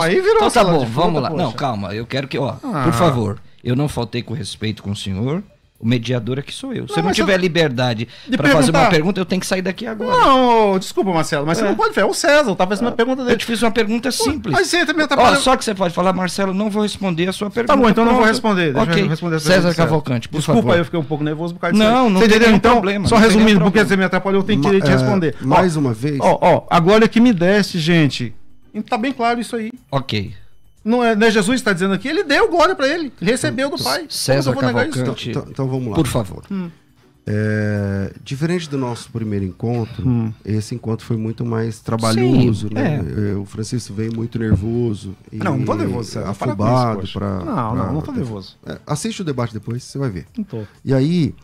Aí virou. Então tá bom, vamos lá. Não, calma, eu quero que, por favor, eu não faltei com respeito com o senhor. O mediador aqui sou eu. Se eu não tiver liberdade para fazer uma pergunta, eu tenho que sair daqui agora. Não, desculpa, Marcelo, mas você não pode fazer. É o César, eu tava fazendo uma pergunta dele. Eu te fiz uma pergunta simples. Mas você também tá só que você pode falar, Marcelo, não vou responder a sua pergunta. Tá bom, então não vou responder. Deixa eu responder essa César Cavalcante, por favor. Desculpa, eu fiquei um pouco nervoso por causa disso. Não tem nenhum problema. Só resumindo, porque você me atrapalhou, eu tenho que te responder. Mais uma vez. A glória que me deste, gente. Tá bem claro isso aí. Ok. Não é Jesus que está dizendo aqui, ele deu glória para ele, ele recebeu do Pai. César Cavalcante, então vamos lá. Por favor. Diferente do nosso primeiro encontro, esse encontro foi muito mais trabalhoso, né? O Francisco veio muito nervoso. Não tô nervoso, afobado. Não tô nervoso. Assiste o debate depois, você vai ver. Não tô. E aí,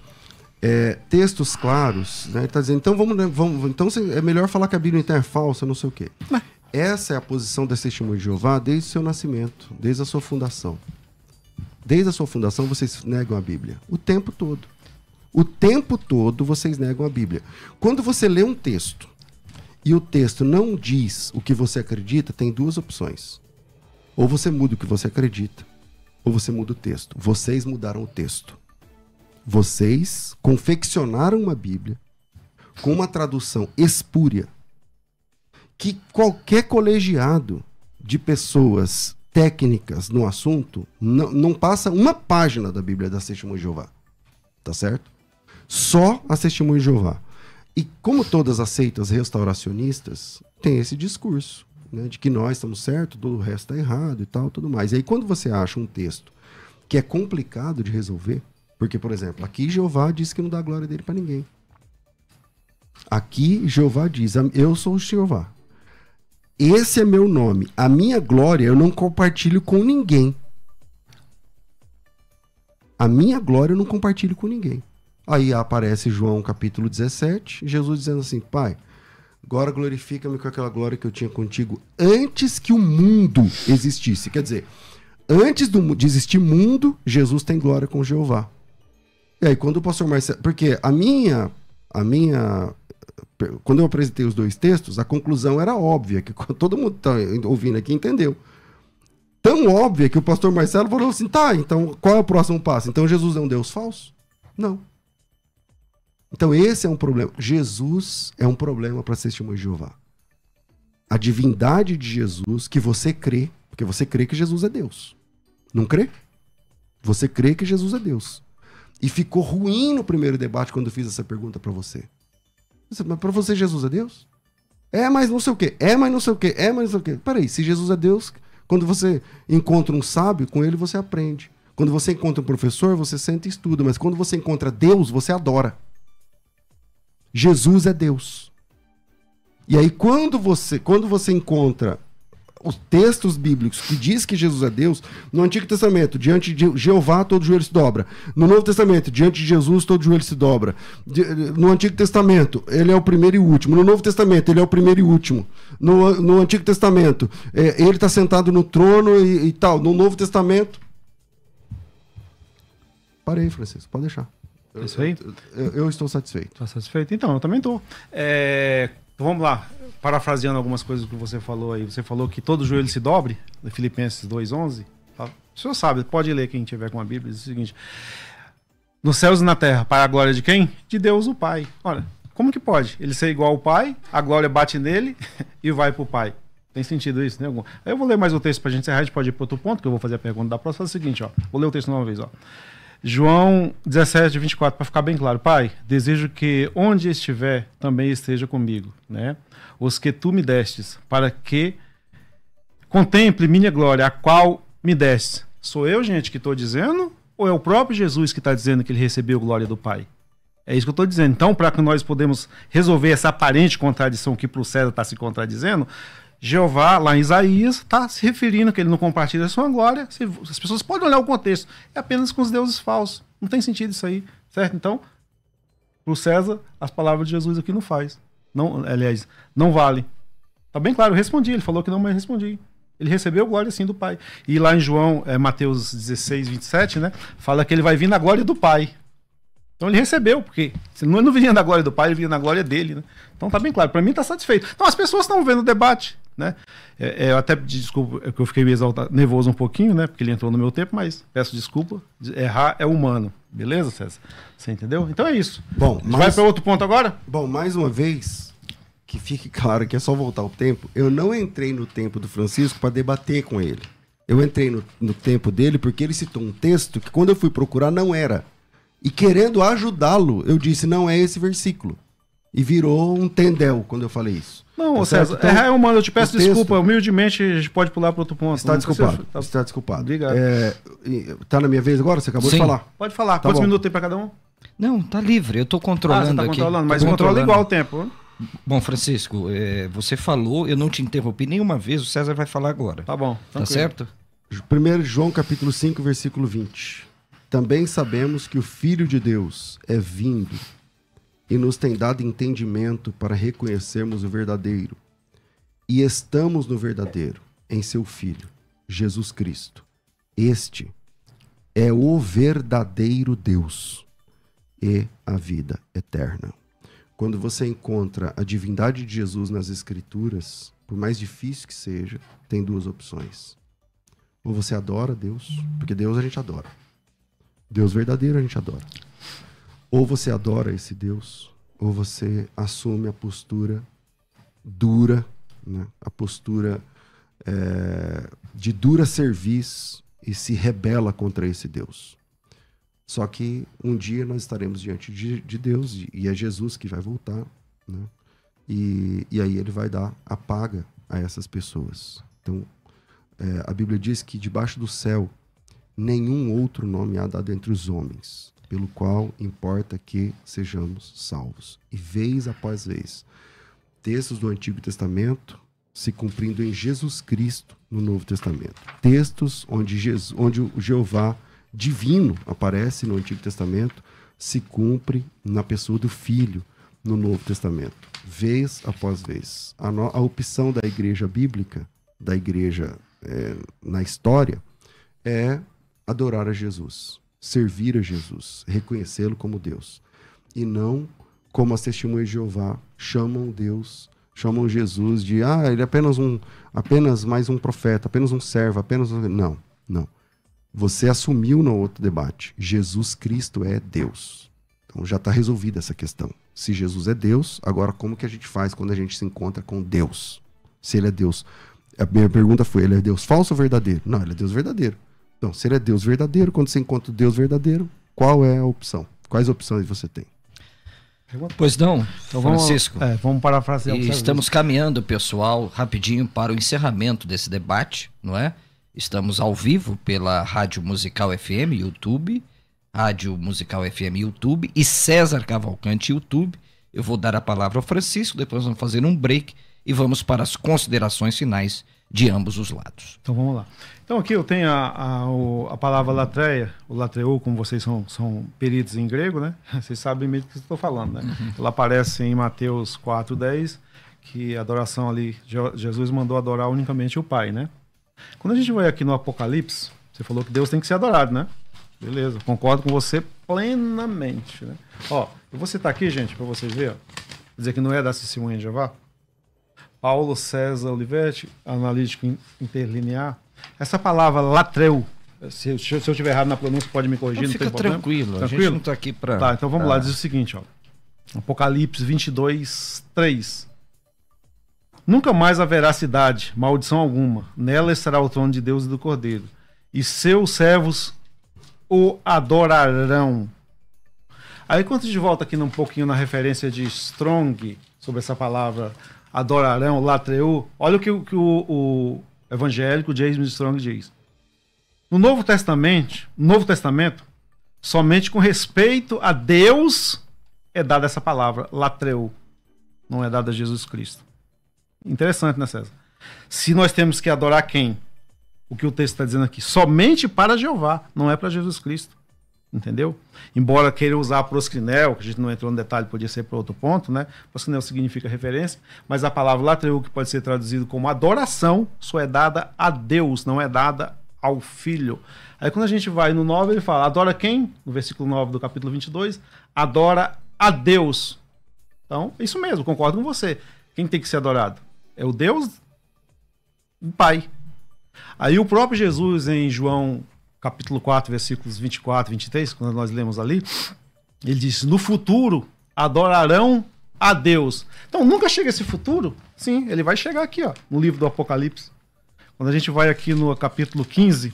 textos claros, né? Ele está dizendo, então então é melhor falar que a Bíblia então é falsa, não sei o quê. Essa é a posição da Testemunha de Jeová desde o seu nascimento, desde a sua fundação. Desde a sua fundação, vocês negam a Bíblia. O tempo todo. O tempo todo vocês negam a Bíblia. Quando você lê um texto e o texto não diz o que você acredita, tem duas opções. Ou você muda o que você acredita, ou você muda o texto. Vocês mudaram o texto. Vocês confeccionaram uma Bíblia com uma tradução espúria, que qualquer colegiado de pessoas técnicas no assunto não passa uma página da Bíblia da Testemunha de Jeová. Tá certo? Só a Testemunha de Jeová. E como todas as seitas restauracionistas, tem esse discurso, né, de que nós estamos certos, todo o resto está errado e tal, tudo mais. E aí quando você acha um texto que é complicado de resolver, porque, por exemplo, aqui Jeová diz que não dá a glória dele para ninguém. Aqui Jeová diz, eu sou o Jeová. Esse é meu nome. A minha glória eu não compartilho com ninguém. A minha glória eu não compartilho com ninguém. Aí aparece João capítulo 17, Jesus dizendo assim, Pai, agora glorifica-me com aquela glória que eu tinha contigo antes que o mundo existisse. Quer dizer, antes de existir mundo, Jesus tem glória com Jeová. E aí quando o pastor Marcelo... Porque quando eu apresentei os dois textos, a conclusão era óbvia, que todo mundo está ouvindo aqui entendeu. Tão óbvia que o pastor Marcelo falou assim, tá, então qual é o próximo passo? Então Jesus é um Deus falso? Não. Então esse é um problema. Jesus é um problema para a Testemunha de Jeová. A divindade de Jesus, que você crê, porque você crê que Jesus é Deus. Não crê? Você crê que Jesus é Deus. E ficou ruim no primeiro debate quando eu fiz essa pergunta para você. Mas para você Jesus é Deus? Mas não sei o quê. Mas não sei o quê. Mas não sei o quê. Peraí, se Jesus é Deus, quando você encontra um sábio, com ele você aprende. Quando você encontra um professor, você senta e estuda. Mas quando você encontra Deus, você adora. Jesus é Deus. E aí quando você encontra os textos bíblicos que diz que Jesus é Deus, no Antigo Testamento, diante de Jeová, todo joelho se dobra. No Novo Testamento, diante de Jesus, todo joelho se dobra. No Antigo Testamento, ele é o primeiro e o último. No Novo Testamento, ele é o primeiro e o último. No Antigo Testamento, ele está sentado no trono e tal. No Novo Testamento... Parei, Francisco, pode deixar. Isso aí? Eu estou satisfeito. Está satisfeito? Então, eu também estou. Vamos lá, parafraseando algumas coisas que você falou aí. Você falou que todo joelho se dobre, de Filipenses 2:11. Tá? O senhor sabe, pode ler quem tiver com a Bíblia, diz o seguinte: nos céus e na terra, para a glória de quem? De Deus o Pai. Olha, como que pode? Ele ser igual ao Pai, a glória bate nele e vai para o Pai. Tem sentido isso, né? Aí eu vou ler mais o texto para a gente encerrar, a gente pode ir para outro ponto, que eu vou fazer a pergunta da próxima. É o seguinte, ó. Vou ler o texto uma vez, ó. João 17:24, para ficar bem claro. Pai, desejo que onde estiver também esteja comigo, né? Os que tu me destes, para que contemple minha glória, a qual me deste. Sou eu, gente, que estou dizendo? Ou é o próprio Jesus que está dizendo que ele recebeu glória do Pai? É isso que eu estou dizendo. Então, para que nós podemos resolver essa aparente contradição que para o César está se contradizendo, Jeová, lá em Isaías, está se referindo que ele não compartilha a sua glória. As pessoas podem olhar o contexto. É apenas com os deuses falsos. Não tem sentido isso aí, certo? Então, Para o César, as palavras de Jesus aqui não faz. Não, aliás, não vale. Tá bem claro, eu respondi. Ele falou que não, mas eu respondi. Ele recebeu glória sim do Pai. E lá em João, Mateus 16, 27, né? Fala que ele vai vir na glória do Pai. Então ele recebeu, porque se ele não vinha na glória do Pai, ele vinha na glória dele, né? Então tá bem claro, para mim tá satisfeito. Então as pessoas estão vendo o debate, né? Eu até desculpa que eu fiquei meio nervoso um pouquinho, né? Porque ele entrou no meu tempo, mas peço desculpa. Errar é humano. Beleza, César? Você entendeu? Então é isso. Bom, vai para outro ponto agora? Bom, mais uma vez, que fique claro que é só voltar o tempo. Eu não entrei no tempo do Francisco para debater com ele. Eu entrei no tempo dele porque ele citou um texto que quando eu fui procurar não era. E querendo ajudá-lo, eu disse, não é esse versículo. E virou um tendel quando eu falei isso. Não, tá César, então, errar é humano, eu te peço desculpa. Humildemente, a gente pode pular para outro ponto. Está desculpado. Está desculpado. Obrigado. Tá na minha vez agora? Você acabou de falar. Pode falar. Tá. Quantos minutos tem para cada um? Não, tá livre. Eu tô controlando você tá aqui. Controlando, mas controla igual o tempo. Bom, Francisco, você falou, eu não te interrompi nenhuma vez, o César vai falar agora. Tá bom. Tá certo? 1 João capítulo 5, versículo 20. Também sabemos que o Filho de Deus é vindo e nos tem dado entendimento para reconhecermos o verdadeiro. E estamos no verdadeiro, em seu Filho, Jesus Cristo. Este é o verdadeiro Deus e a vida eterna. Quando você encontra a divindade de Jesus nas Escrituras, por mais difícil que seja, tem duas opções. Ou você adora Deus, porque Deus a gente adora. Deus verdadeiro a gente adora. Ou você adora esse Deus, ou você assume a postura dura, né? A postura de dura serviço e se rebela contra esse Deus. Só que um dia nós estaremos diante de Deus e é Jesus que vai voltar, né? E aí ele vai dar a paga a essas pessoas. Então, a Bíblia diz que debaixo do céu nenhum outro nome há dado entre os homens, pelo qual importa que sejamos salvos. E vez após vez, textos do Antigo Testamento se cumprindo em Jesus Cristo no Novo Testamento. Textos onde o Jeová divino aparece no Antigo Testamento, se cumpre na pessoa do Filho no Novo Testamento. Vez após vez. A opção da igreja bíblica, da igreja na história, é adorar a Jesus, servir a Jesus, reconhecê-lo como Deus. E não como as testemunhas de Jeová chamam chamam Jesus de, ele é apenas mais um profeta, apenas um servo, Não. Você assumiu no outro debate, Jesus Cristo é Deus. Então já está resolvida essa questão. Se Jesus é Deus, agora como que a gente faz quando a gente se encontra com Deus? Se ele é Deus. A minha pergunta foi, ele é Deus falso ou verdadeiro? Não, ele é Deus verdadeiro. Então, se ele é Deus verdadeiro, quando você encontra o Deus verdadeiro, qual é a opção? Quais opções você tem? Pois não, então, Francisco. Vamos parafrasear. Estamos caminhando, pessoal, rapidinho para o encerramento desse debate, não é? Estamos ao vivo pela Rádio Musical FM, YouTube, Rádio Musical FM, YouTube e César Cavalcante, YouTube. Eu vou dar a palavra ao Francisco, depois vamos fazer um break e vamos para as considerações finais de ambos os lados. Então vamos lá. Então aqui eu tenho a palavra latreia, o latreu, como vocês são peritos em grego, né? Vocês sabem mesmo do que eu estou falando, né? Uhum. Ela aparece em Mateus 4:10, que a adoração ali, Jesus mandou adorar unicamente o Pai, né? Quando a gente vai aqui no Apocalipse, você falou que Deus tem que ser adorado, né? Beleza, concordo com você plenamente, né? Ó, eu vou citar aqui, gente, para vocês verem, dizer que não é da testemunha de Jeová. Paulo César Olivetti, analítico interlinear. Essa palavra latreu, se eu estiver errado na pronúncia, pode me corrigir. Não, fica tranquilo, a gente não está aqui para... Tá, então vamos lá, diz o seguinte, ó. Apocalipse 22:3. Nunca mais haverá cidade, maldição alguma. Nela estará o trono de Deus e do Cordeiro. E seus servos o adorarão. Aí quando a gente volta aqui um pouquinho na referência de Strong, sobre essa palavra adorarão, latreu, olha o que o evangélico James Strong diz. No Novo Testamento, somente com respeito a Deus é dada essa palavra, latreu. Não é dada a Jesus Cristo. Interessante, né, César? Se nós temos que adorar quem? O que o texto está dizendo aqui? Somente para Jeová, não é para Jesus Cristo. entendeu? Embora queira usar proskinel, que a gente não entrou no detalhe, podia ser para outro ponto, né? Proskinel significa referência, mas a palavra latreu, que pode ser traduzido como adoração, só é dada a Deus, não é dada ao Filho. Aí quando a gente vai no 9, ele fala, adora quem? No versículo 9 do capítulo 22, adora a Deus. Então, é isso mesmo, concordo com você. Quem tem que ser adorado? É o Deus, o Pai. Aí o próprio Jesus, em João capítulo 4, versículos 24 e 23, quando nós lemos ali, ele diz, no futuro adorarão a Deus. Então, nunca chega esse futuro? Sim, ele vai chegar aqui, ó, no livro do Apocalipse. Quando a gente vai aqui no capítulo 15,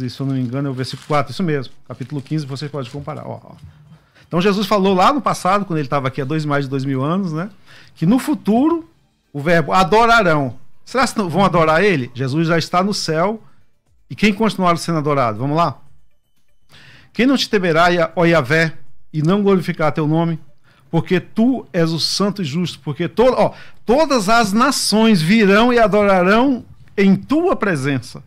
se eu não me engano, é o versículo 4, isso mesmo. Capítulo 15, você pode comparar. Ó. Então, Jesus falou lá no passado, quando ele estava aqui há mais de 2000 anos, né, que no futuro, o verbo adorarão. Será que vão adorar ele? Jesus já está no céu. E quem continuar sendo adorado? Vamos lá? Quem não te temerá, ó Yahvé, e não glorificar teu nome? Porque tu és o santo e justo. Porque todas as nações virão e adorarão em tua presença.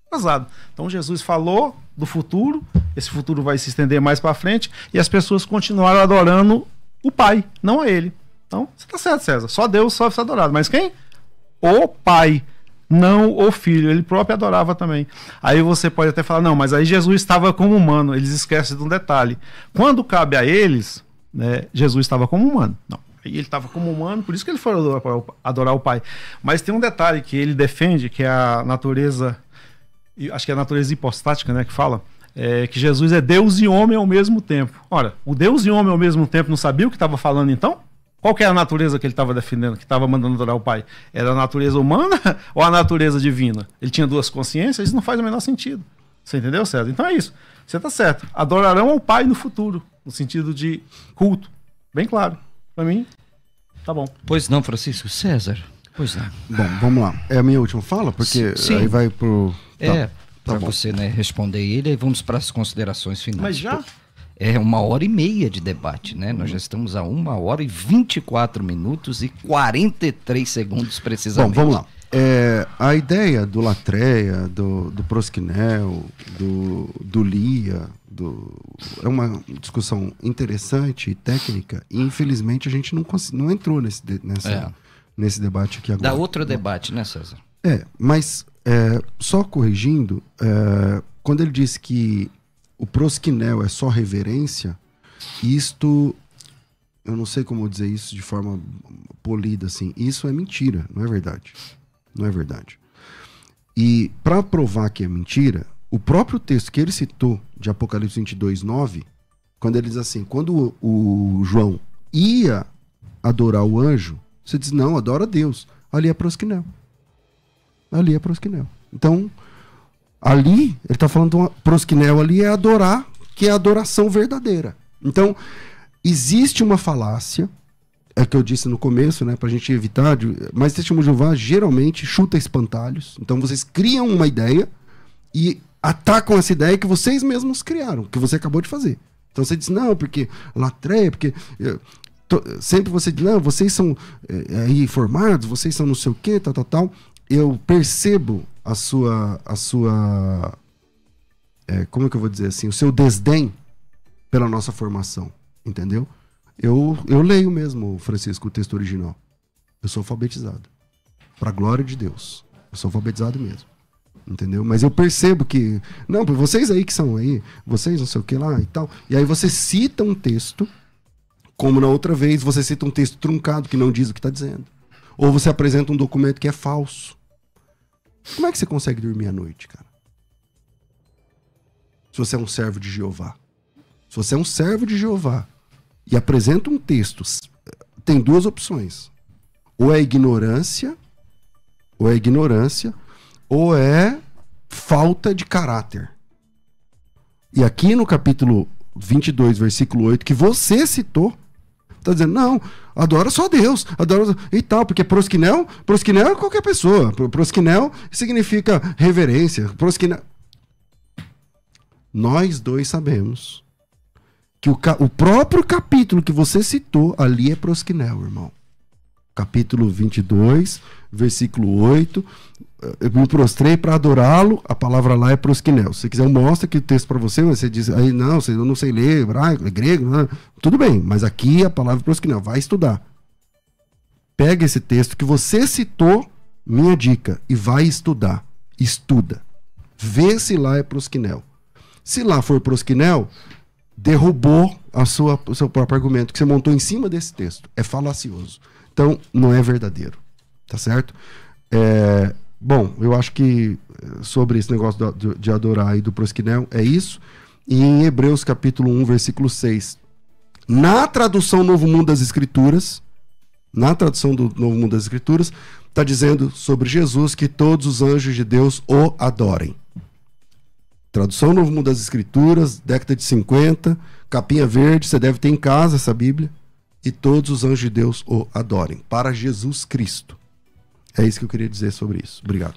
Pesado. Então Jesus falou do futuro. Esse futuro vai se estender mais para frente. E as pessoas continuaram adorando o Pai, não a ele. Então, você está certo, César. Só Deus só é adorado. Mas quem? O Pai, não o Filho. Ele próprio adorava também. Aí você pode até falar, não, mas aí Jesus estava como humano. Eles esquecem de um detalhe. Quando cabe a eles, né, Jesus estava como humano. Não, aí ele estava como humano, por isso que ele foi adorar o Pai. Mas tem um detalhe que ele defende, que é a natureza, acho que é a natureza hipostática, né, que fala, que Jesus é Deus e homem ao mesmo tempo. Ora, o Deus e homem ao mesmo tempo não sabia o que estava falando então? Qual que é a natureza que ele estava defendendo, que estava mandando adorar o Pai? Era a natureza humana ou a natureza divina? Ele tinha duas consciências? Isso não faz o menor sentido. Você entendeu, César? Então é isso. Você está certo. Adorarão ao Pai no futuro, no sentido de culto. Bem claro. Para mim, tá bom. Pois não, Francisco. César. Pois não. Bom, vamos lá. É a minha última fala? Porque sim. Aí vai pro... Para você, né, responder ele, e vamos para as considerações finais. Mas já... É 1h30 de debate, né? Nós já estamos a 1h24 minutos e 43 segundos precisamente. Bom, vamos lá. A ideia do Latreia, do Proskinel, do Lia, é uma discussão interessante e técnica, e infelizmente a gente não entrou nesse debate aqui agora. Dá outro debate, né, César? Mas só corrigindo, quando ele disse que o proskinel é só reverência, isto, eu não sei como dizer isso de forma polida assim, isso é mentira, não é verdade. Não é verdade. E para provar que é mentira, o próprio texto que ele citou de Apocalipse 22:9, quando ele diz assim, quando o João ia adorar o anjo, você diz, não, adora a Deus. Ali é proskinel. Ali é proskinel. Então, ali, ele está falando proskinel ali é adorar, que é a adoração verdadeira. Então, existe uma falácia, é que eu disse no começo, né, pra gente evitar, mas testemunho de Jeová geralmente chuta espantalhos. Então, vocês criam uma ideia e atacam essa ideia que vocês mesmos criaram, que você acabou de fazer. Então, você diz, não, porque latreia, porque... sempre você diz, não, vocês são aí formados, vocês são não sei o quê, tal. Eu percebo a sua como é que eu vou dizer assim, o seu desdém pela nossa formação, entendeu? Eu leio mesmo, Francisco, o texto original. Eu sou alfabetizado. Pra glória de Deus. Eu sou alfabetizado mesmo. Entendeu? Mas eu percebo que... Não, vocês aí que são aí, vocês não sei o que lá e tal. E aí você cita um texto, como na outra vez, você cita um texto truncado que não diz o que está dizendo. Ou você apresenta um documento que é falso. Como é que você consegue dormir à noite, cara? Se você é um servo de Jeová. Se você é um servo de Jeová e apresenta um texto, tem duas opções. Ou é ignorância, ou é falta de caráter. E aqui no capítulo 22, versículo 8, que você citou, tá dizendo, não, adora só Deus, adora e tal, porque proskinel é qualquer pessoa. Proskinel significa reverência. Nós dois sabemos que o próprio capítulo que você citou ali é proskinel, irmão. Capítulo 22, versículo 8. Eu me prostrei para adorá-lo, a palavra lá é proskinel. Se você quiser, eu mostro aqui o texto para você, mas você diz, aí não, eu não sei ler hebraico, grego, não. Tudo bem, mas aqui a palavra é proskinel, vai estudar. Pega esse texto que você citou, minha dica, e vai estudar. Estuda. Vê se lá é proskinel. Se lá for proskinel, derrubou o seu próprio argumento que você montou em cima desse texto. É falacioso. Então, não é verdadeiro. Tá certo? Bom, eu acho que sobre esse negócio de adorar e do proskinel é isso. E em Hebreus capítulo 1, versículo 6, na tradução Novo Mundo das Escrituras, está dizendo sobre Jesus que todos os anjos de Deus o adorem. Tradução Novo Mundo das Escrituras, década de 50, capinha verde, você deve ter em casa essa Bíblia. E todos os anjos de Deus o adorem, para Jesus Cristo. É isso que eu queria dizer sobre isso. Obrigado.